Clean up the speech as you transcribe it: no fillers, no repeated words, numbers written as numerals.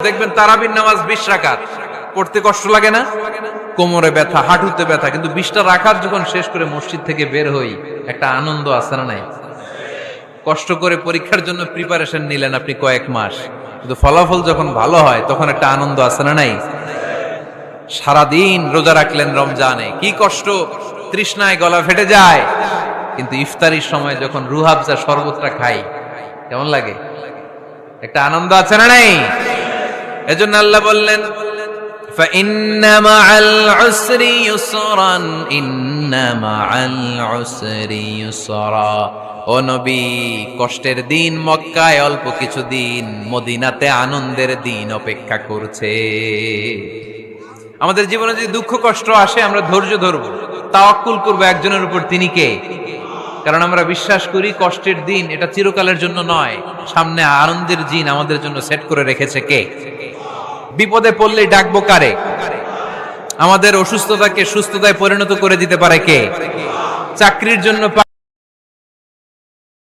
দেখবেন তারাবির নামাজ 20 রাকাত পড়তে কষ্ট লাগে না? কোমরে ব্যথা, হাঁটুতে ব্যথা, কিন্তু 20টা রাকাত যখন শেষ করে মসজিদ থেকে বের হই, একটা আনন্দ আছে না নাই? কষ্ট করে পরীক্ষার জন্য প্রিপারেশন নিলেন আপনি কয়েক মাস, কিন্তু ফলাফল যখন ভালো হয় তখন একটা আনন্দ আছে না নাই? সারাদিন রোজা রাখলেন রমজানে, কি কষ্ট, তৃষ্ণায় গলা ফেটে যায়, কিন্তু ইফতারির সময় যখন রুহাবজা শরবতটা খাই কেমন লাগে? একটা আনন্দ আছে না নাই? এজন্য আল্লাহ বললেন فإن مع العسر يسرا إن مع العسر يسرا ও নবী, কষ্টের দিন মক্কায় অল্প কিছু দিন, মদিনাতে আনন্দের দিন অপেক্ষা করছে। আমাদের জীবনে যদি দুঃখ কষ্ট আসে আমরা ধৈর্য ধরবো, তাওয়াক্কুল করবো একজনের উপর, তিনি কে? কারণ আমরা বিশ্বাস করি কষ্টের দিন এটা চিরকালের জন্য নয়, সামনে আনন্দের দিন আমাদের জন্য সেট করে রেখেছে কে? বিপদে পড়লে ডাকবো কারে? আমাদের অসুস্থতাকে সুস্থতায় পরিণত করে দিতে পারে কে? চাকরির জন্য